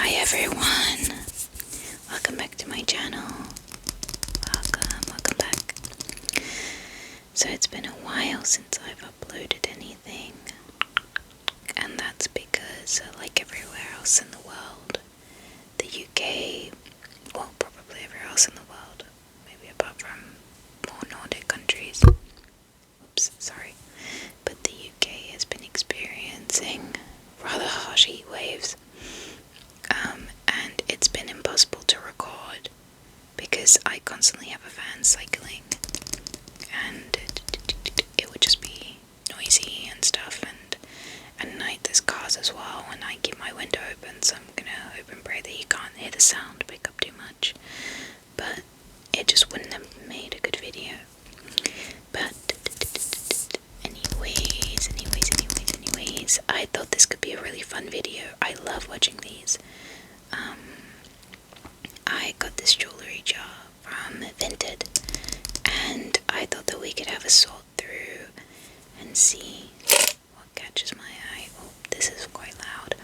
Hi everyone, welcome back to my channel. Welcome back. So it's been a while since I've uploaded anything, and that's because, like everywhere else in the world, the UK, well, probably everywhere else in the world, maybe apart from more Nordic countries, oops, sorry, but the UK has been experiencing rather harsh heat waves. And it's been impossible to record because I constantly have a fan cycling, and it would just be noisy and stuff, and at night there's cars as well, and I keep my window open, so I'm gonna hope and pray that you can't hear the sound pick up too much, but it just wouldn't have made a good video. But anyways, I thought this could be a really fun video. I love watching these. I got this jewellery jar from Vinted, and I thought that we could have a sort through and see what catches my eye. Oh, this is quite loud.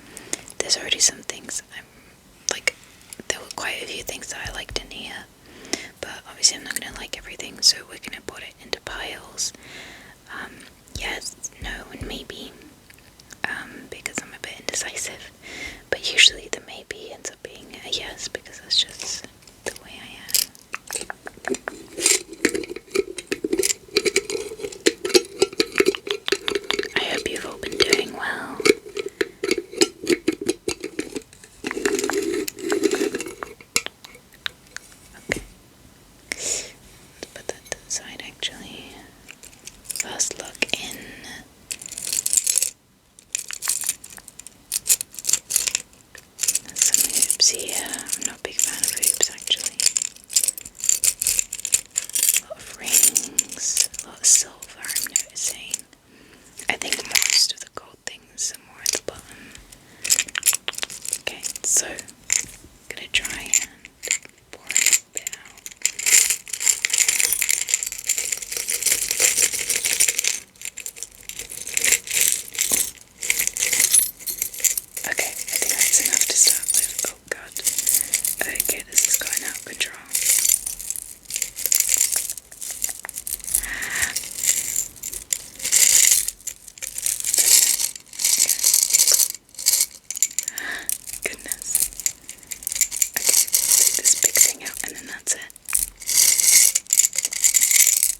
There's already some things there were quite a few things that I liked in here, but obviously I'm not going to like everything, so we're going to put it into piles. Yes, no, and maybe, because I'm a bit indecisive, but usually the maybe ends up being a yes, because that's just the way I am. I hope you've all been doing well. Okay, let's put that to the side actually. First look in. There's some hoops here. I'm not a big fan of hoops actually. A lot of rings, a lot of silver I'm noticing. I think most of the gold things are more at the bottom. Okay, so I'm gonna try and pour it a bit out. Okay, I think that's enough to start with. Oh god. Okay, this has gotten out of control. Goodness. Okay, take this big thing out and then that's it.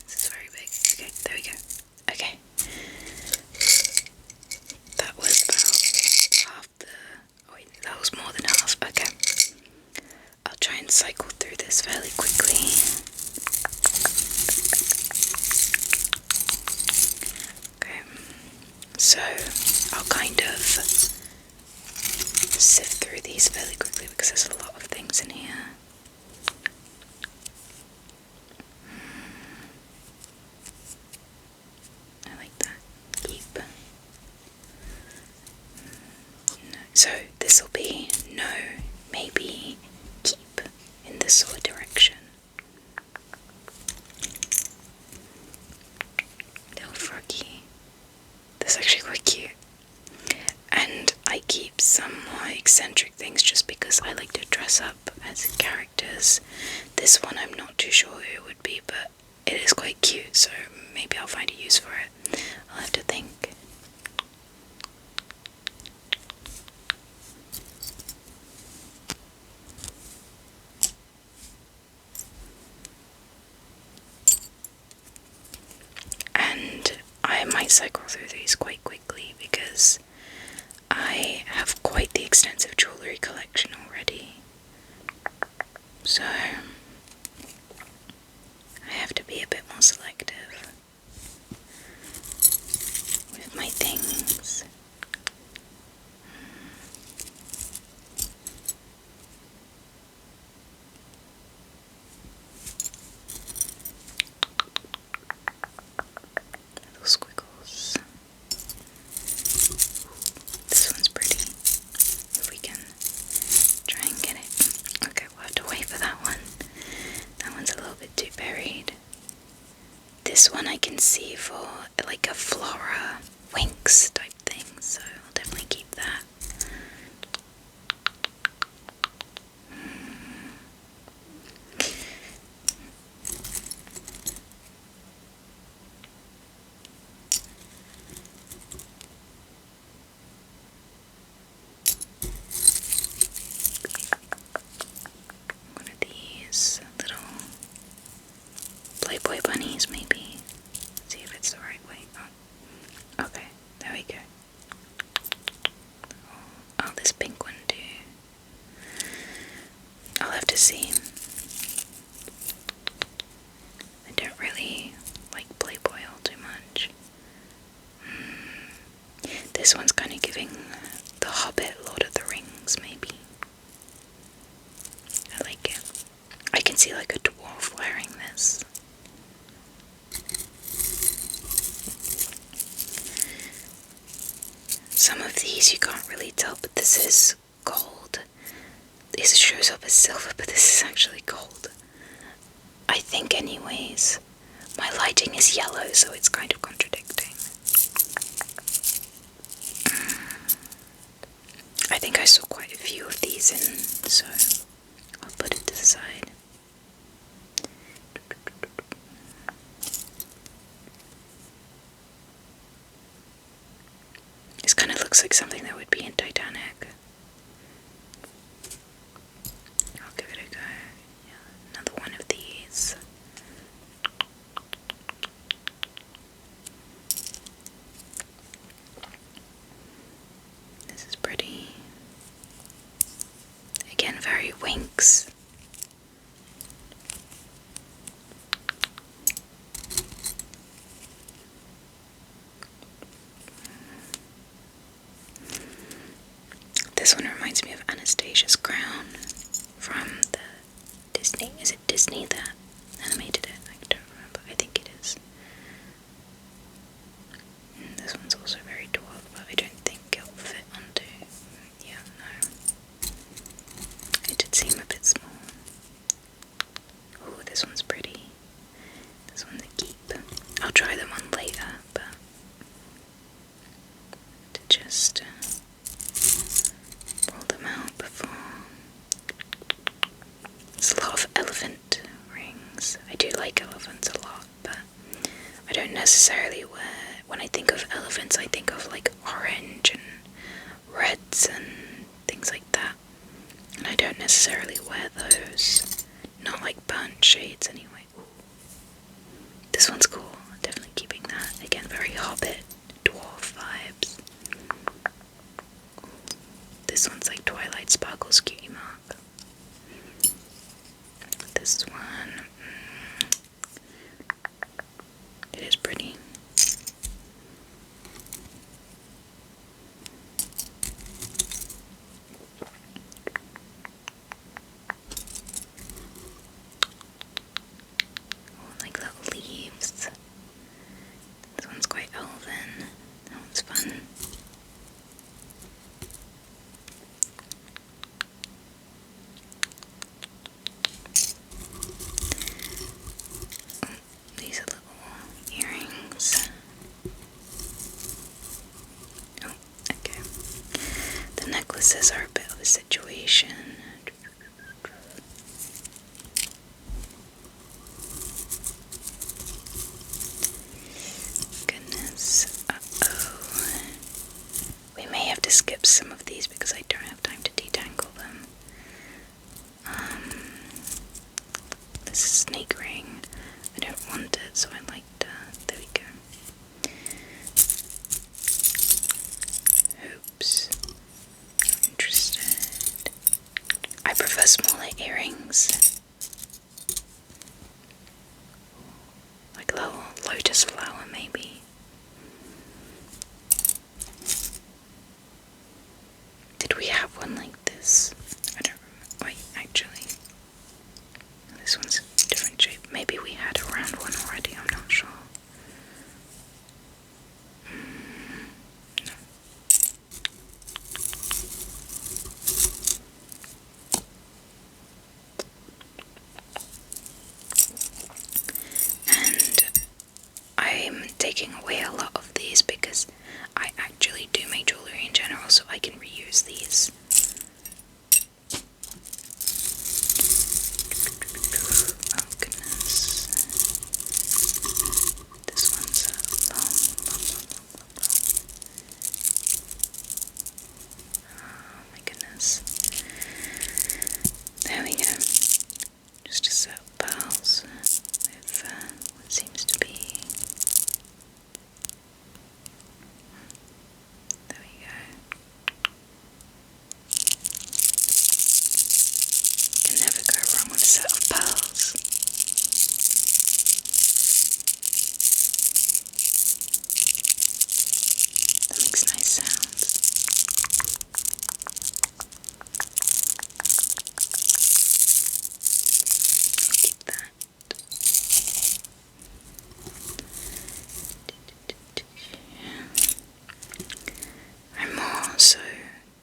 This is very big. Okay, there we go. Okay. That was about half the... oh wait, that was more than half. Okay. I'll try and cycle through this fairly quickly. Okay. So, I'll kind of sift through these fairly quickly because there's a lot of things in here. I like that. Keep. No. So this will be no, maybe, keep in this sort of direction. Little froggy. That's actually quite cute. And I keep some more eccentric things just because I like to dress up as characters. This one I'm not too sure who it would be, but it is quite cute, so maybe I'll find a use for it. I'll have to think. And I might cycle through these quite quickly because I have quite the extensive jewellery collection already. So I have to be a bit more selective with see. I don't really like Playboy all too much. This one's kind of giving The Hobbit, Lord of the Rings, maybe. I like it. I can see like a dwarf wearing this. Some of these you can't really tell, but this is gold. This shows up as silver, but this is actually gold. I think anyways. My lighting is yellow, so it's kind of contradicting. I think I saw quite a few of these in, so I'll put it to the side. This kind of looks like something that would be in Titanic. I'll give it a go. Yeah, another one of these. This is pretty. Again, very Winx. This one reminds me of Anastasia's crown from the Disney. Is it Disney that animated it? I don't remember. I think it is. This one's also very dwarf, but I don't think it'll fit onto. Yeah, no. It did seem a bit small. Oh, this one's pretty. This one's a keep. I'll try them on later, but to just roll them out before. There's a lot of elephant rings. I do like elephants a lot, but I don't necessarily wear. When I think of elephants, I think of like orange and reds and things like that. And I don't necessarily wear those. Not like burnt shades anyway. Ooh. This one's cool. Definitely keeping that. Again, very Hobbit, dwarf vibes. This one's like Twilight Sparkle's Cutie Mark. This one, it is pretty. Oh, like little leaves. This one's quite elven. That one's fun. These are little earrings. Oh, okay. The necklaces are a bit of a situation. Goodness. Uh-oh. We may have to skip some of these because I don't have time to detangle them. This is snake ring. I don't want it, so I like there we go. Oops. Not interested. I prefer smaller earrings. Like a little lotus flower, maybe. Did we have one like this? I don't remember. Wait, actually. This one's a different shape. Maybe we had a round one already, I'm not sure. No. And I'm taking away a lot of these because I actually do make jewellery in general, so I can reuse these. set of pearls. That makes nice sounds. I'll keep that. I'm also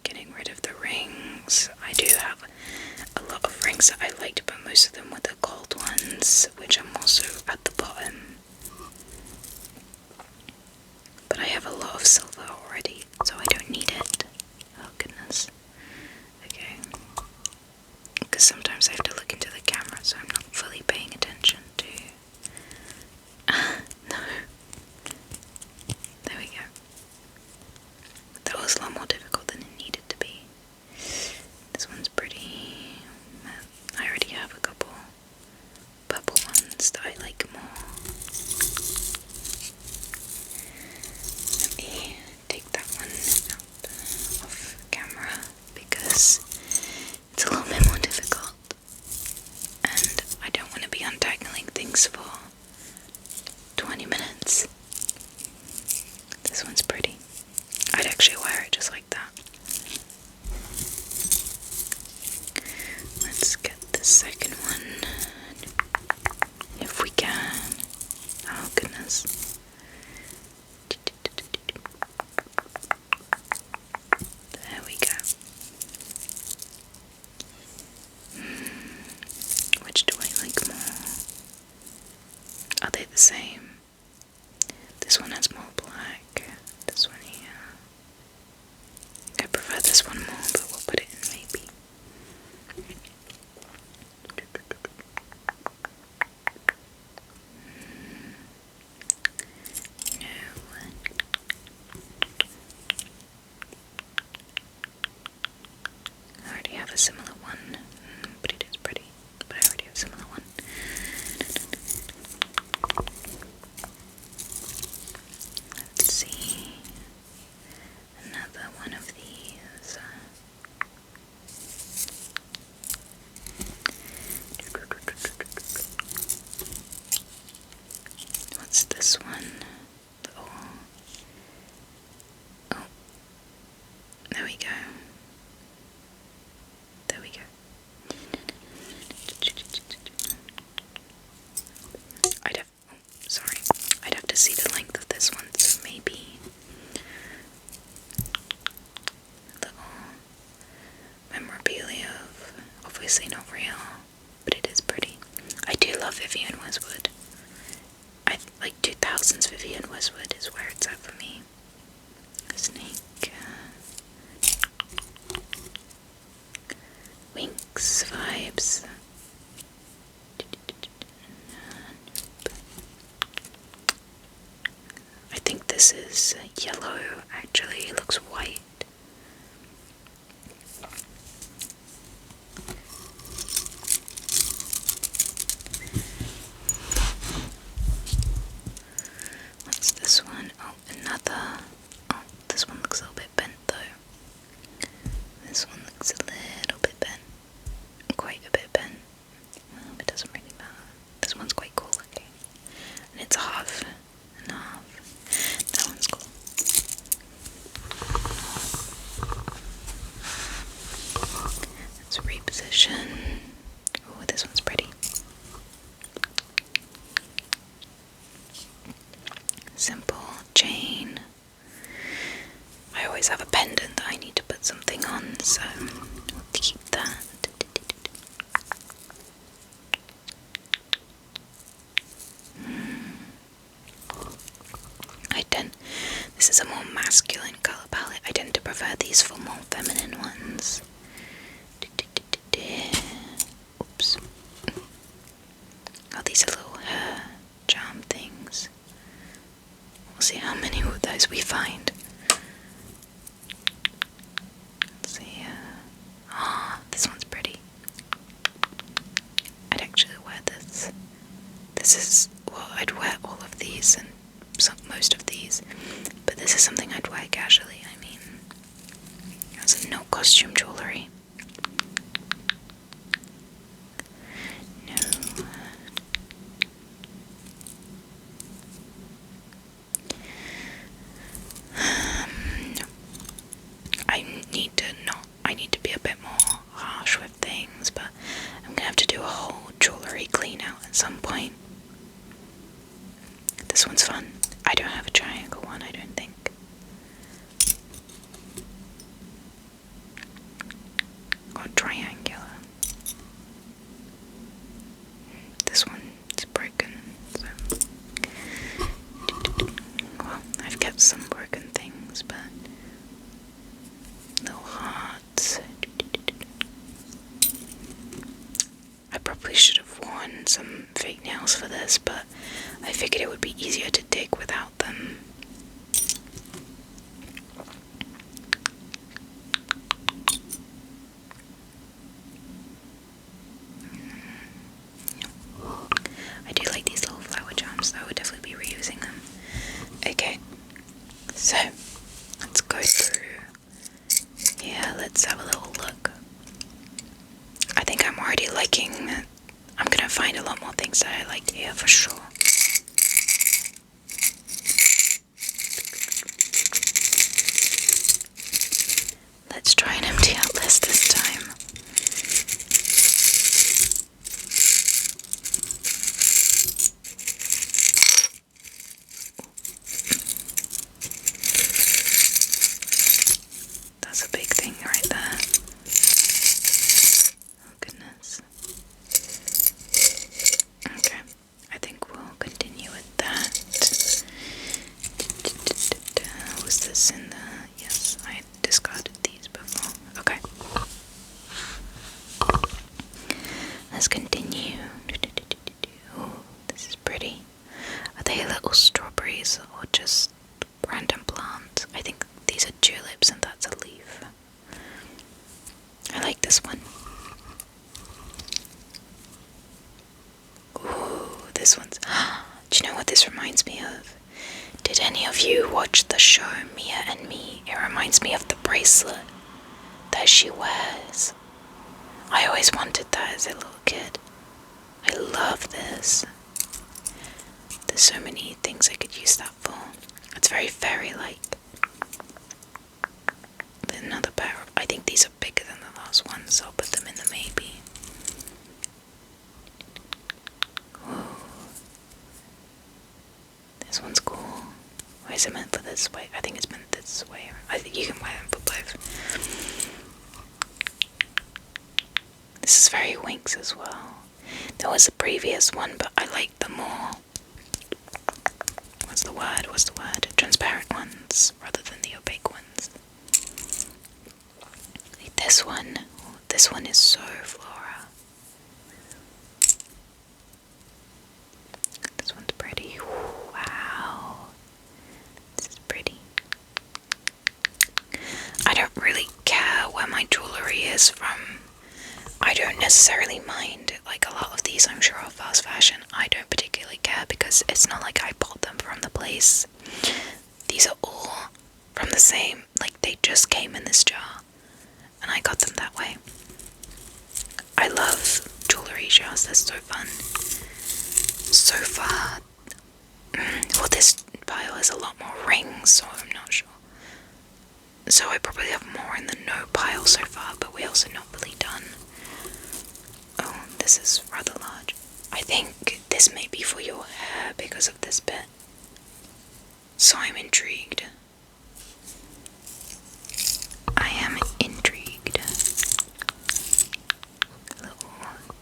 getting rid of the rings. I do have a lot of rings that I liked, but most of them were the gold ones, which I'm also at the bottom. But I have a lot of silver already, so I don't need it. Oh goodness. Okay. Because sometimes I have to look into the camera, so I'm not fully paying attention to... no. There we go. That was a lot more difficult than it needed to be. This one's pretty... I already have a couple purple ones that I like more. Let me take that one out off camera because it's a little bit more difficult and I don't want to be untangling things for 20 minutes. This one's pretty. I'd actually wear it just like that. Let's get the second one if we can. Oh goodness. There we go. Which do I like more? Are they the same? This one has more black. This one here. I prefer this one more, but we'll put it in maybe. No. I already have a similar one, but it is pretty. But I already have a similar one. Let's see. Another one of these. What's this one? Oh, there we go. There we go. I'd have to see the length of this one, so maybe a little memorabilia of, obviously not real, but it is pretty. I do love Vivienne Westwood. I like 2000s Vivienne Westwood is where it's at for me. Snake. Winx vibes. I think this is yellow, actually. It looks white. What's this one? Oh, another. Oh, this one looks a little bit bent though. This one looks a little bit bent. Quite a bit bent. Well, it doesn't really matter. This one's quite cool looking. And it's half and half. That one's cool. Let's reposition. Oh, this one's pretty. Simple chain. I always have a pendant that I need to put something on, so we'll keep that. This is a more masculine colour palette. I tend to prefer these for more feminine ones. Oops. Oh, these are little hair charm things. We'll see how many of those we find. Let's see. This one's pretty. I'd actually wear this. This is, well, I'd wear all of these and most of these, but this is something I'd wear casually. I mean, as no costume jewellery. triangular. This one's broken. So. Well, I've kept some broken things, but little hearts. I probably should have worn some fake nails for this, but I figured it would be easier to dig without them. I do like these little flower charms, so I would definitely be reusing them. Okay, so let's go through. Yeah, let's have a little look. I think I'm already liking it. I'm gonna find a lot more things that I like here for sure. Let's try and empty out less this time. That's a big thing right there. Oh goodness. Okay, I think we'll continue with that. Was this in the... Yes, I discarded these before. Okay. Let's continue. Oh, this is pretty. Are they little strawberries or just random plants? I think these are tulips and that's a leaf. I like this one. Ooh, this one's... Do you know what this reminds me of? Did any of you watch the show Mia and Me? It reminds me of the bracelet that she wears. I always wanted that as a little kid. I love this. There's so many things I could use that for. It's very fairy-like. There's another pair of... I think these are bigger than the last one, so I'll put them in the maybe. Ooh. This one's cool. Why is it meant for this way? I think it's meant this way. I think you can wear them for both. This is very Winx as well. There was a previous one, but I liked them more. What's the word? Transparent ones rather than the opaque ones. Like this one. Oh, this one is so Flora. This one's pretty. Ooh, wow. This is pretty. I don't really care where my jewellery is from. I don't necessarily mind. Like a lot of these I'm sure are fast fashion. I don't particularly care because it's not like I bought them from the place. These are all from the same, like they just came in this jar and I got them that way. I love jewellery jars, they're so fun. So far, well, this pile has a lot more rings, so I'm not sure. So I probably have more in the no pile so far, but we're also not really done. Oh, this is rather large. I think this may be for your hair because of this bit. So I'm intrigued. I am intrigued. A little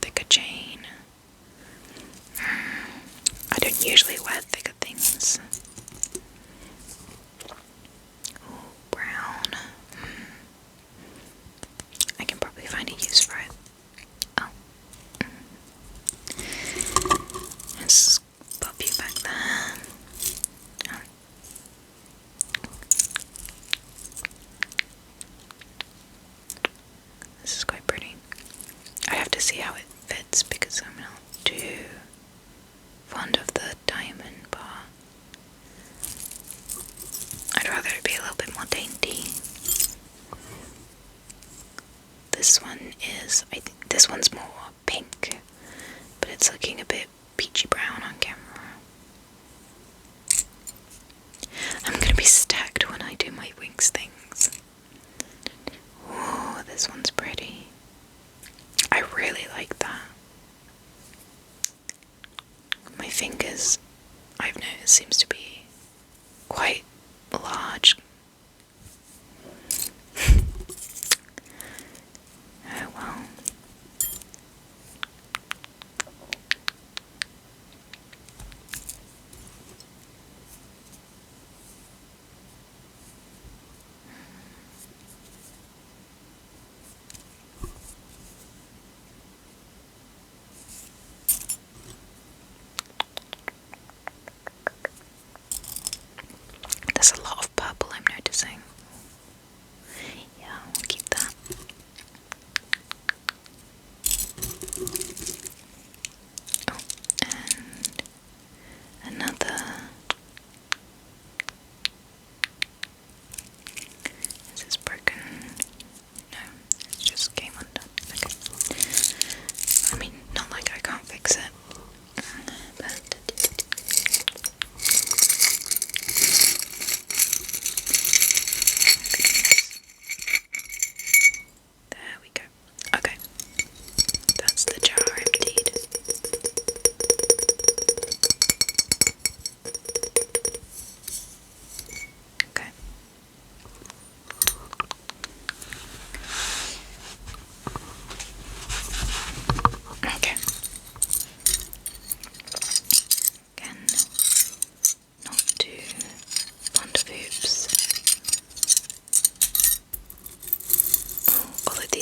thicker chain. I don't usually wear thicker things. Ooh, brown. I can probably find a use for it. Oh. Let's pop you back there. Oh. This is quite pretty. I have to see how it fits because I'm not too fond of the diamond part. I'd rather it be a little bit more dainty. This one is, I think this one's more pink, but it's looking a bit peachy brown on camera. I'm gonna be stacked when I do my Winx things. Ooh, this one's pretty. I really like that. My fingers, I've noticed, seems to be quite large. Oh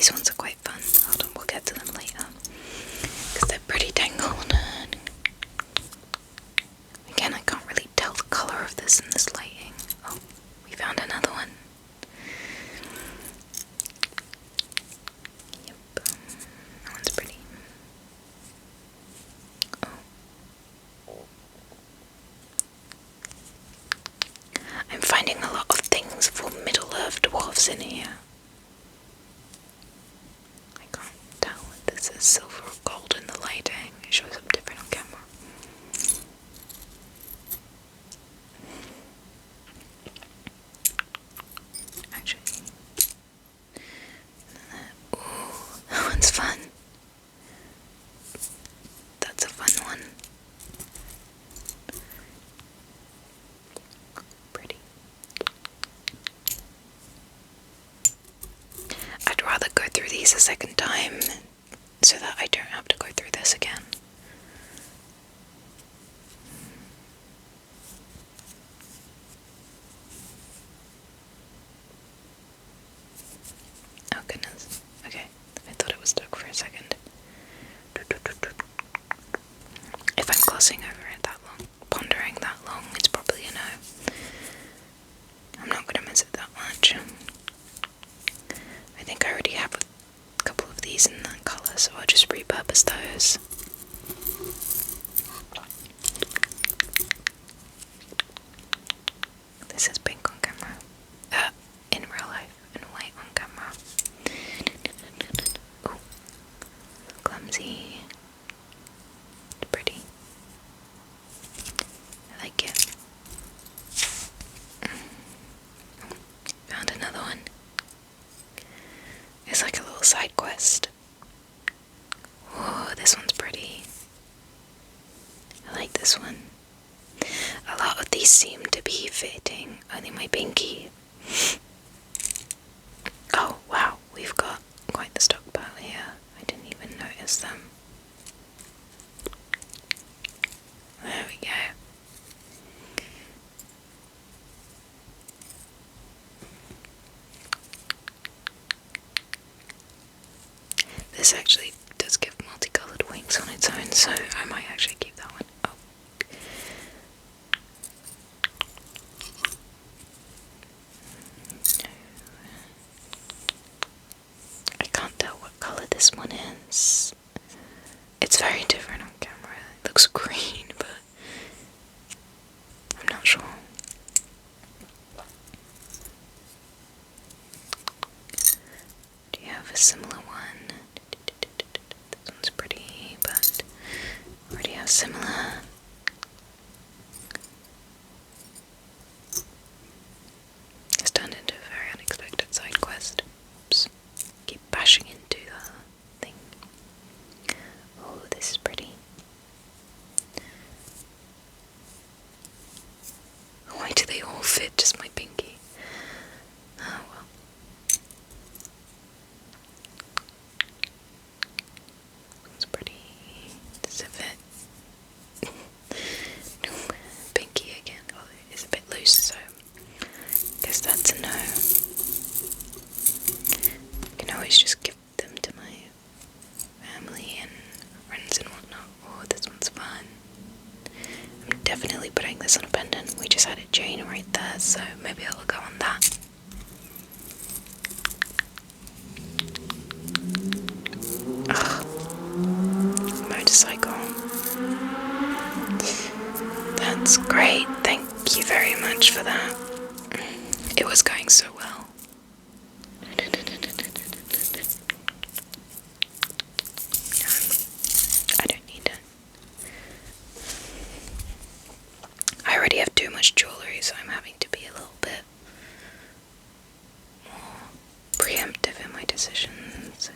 these ones are quite fun. Hold on, we'll get to them later. Because they're pretty tangled. Again, I can't really tell the colour of this in this lighting. Oh, we found another one. Yep, that one's pretty. Oh. I'm finding a lot of things for Middle-earth dwarves in here. I can't tell if this is silver or gold in the lighting. It shows up different on camera. Actually, ooh, that one's fun. That's a fun one. Pretty. I'd rather go through these a second time so that I don't have to go through this again. Oh goodness. Okay, I thought it was stuck for a second. If I'm glossing over it that long, pondering that long, it's probably a no. I'm not gonna miss it that much. I think I already have a couple of these in that colour, so I'll just repurpose those. This is pink on camera. In real life, and white on camera. Ooh. Clumsy. Pretty. I like it. Found another one. It's like a little side quest. Oh, this one's pretty. I like this one. A lot of these seem to be fitting only my pinky. Oh wow, we've got quite the stockpile here. I didn't even notice them. There we go. This actually does give multicoloured wings on its own, so I might actually keep that one. Oh. I can't tell what colour this one is. It's very different on camera. It looks green, but I'm not sure. Do you have a similar one? This one's pretty, but already have similar. It's turned into a very unexpected side quest. Oops. Keep bashing into the thing. Oh, this is pretty. Why do they all fit just my pinky? Oh well. It's pretty. Does it fit? No. Pinky again. Oh, it's a bit loose, so I guess that's a no. I can always just give them to my family and friends and whatnot. Oh, this one's fun. I'm definitely putting this on a pendant. We just had a chain right there, so maybe it'll go on that. Ugh. Motorcycle. That's great. Thank you very much for that. It was going so well. I don't need it. I already have too much jewellery, so I'm having to be a little bit more preemptive in my decisions.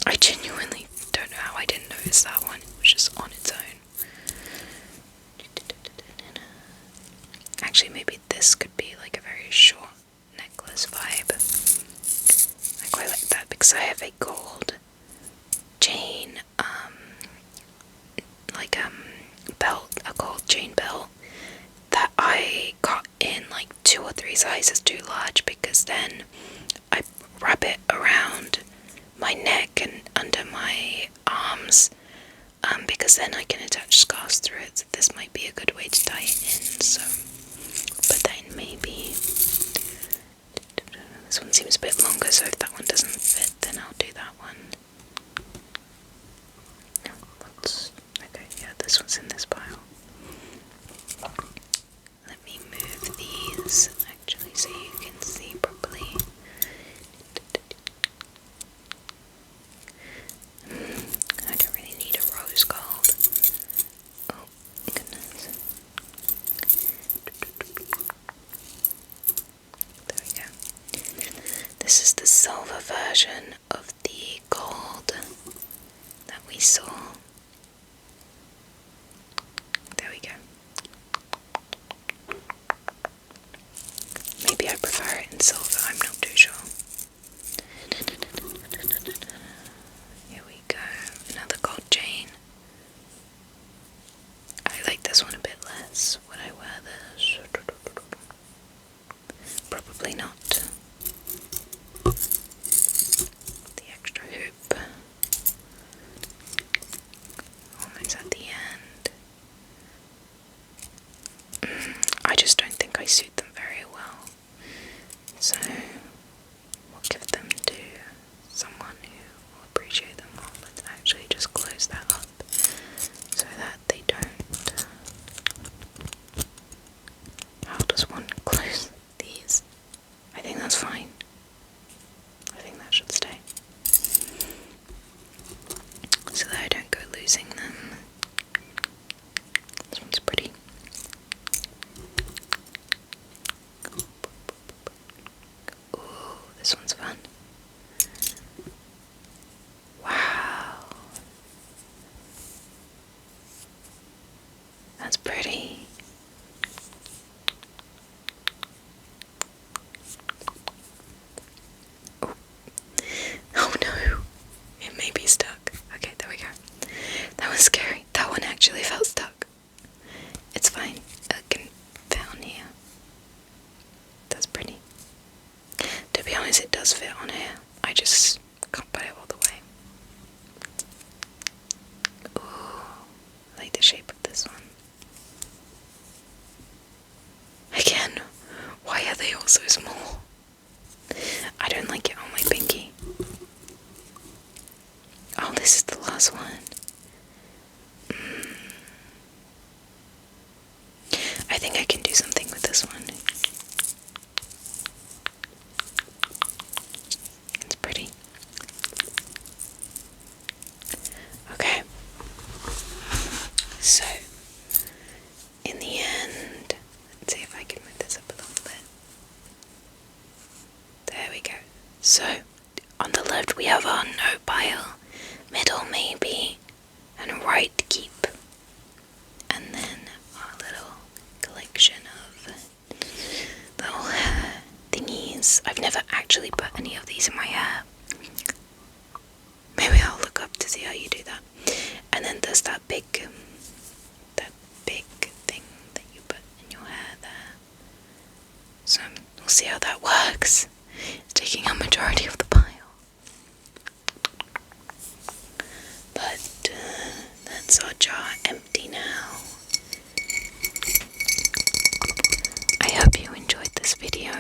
I genuinely don't know how I didn't notice that one. It was just on its own. Actually, maybe this could be like a very short necklace vibe. I quite like that because I have a gold chain, belt, a gold chain belt that I got in like 2 or 3 sizes too large because then then I can attach scarves through it, so this might be a good way to tie it in, so put that in maybe. This one seems a bit longer, so if that one doesn't fit, then I'll do that one. Okay, yeah, this one's in this pile. Let me move these, actually, so you can see properly. I don't really need a rose gold. Oh, goodness. There we go. This is the silver version of the gold that we saw. There we go. Maybe I prefer it in silver, I'm not too sure. Here we go, another gold chain. I like this one a bit less. Would I wear this? Probably not. The extra hoop. Almost at the end. I just don't think I suit them very well. So we'll give them to someone who will appreciate them more. Let's actually just close that up so that they don't. How does one close these? I think that's fine. I think that should stay. So that I don't go losing them. This one's pretty. Ooh, this one's fun. Wow. That's pretty. Oh. Oh no. It may be stuck. Okay, there we go. That was scary. That one actually felt stuck. It's fine. It can fit on here. That's pretty. To be honest, it does fit on here. I just can't put it all the way. Ooh, I like the shape of this one. Again, why are they all so small? I don't like it on my pinky. Oh, this is the last one. I think I can do something with this one. It's pretty. Okay. So, in the end, let's see if I can move this up a little bit. There we go. So, on the left we have our no pile, middle maybe, and right keep. And then our little collection of little hair thingies. I've never actually put any of these in my hair. Maybe I'll look up to see how you do that. And then there's that big thing that you put in your hair there. So we'll see how that works. It's taking a majority of the pile. But that's our jar empty now. I hope you enjoyed this video.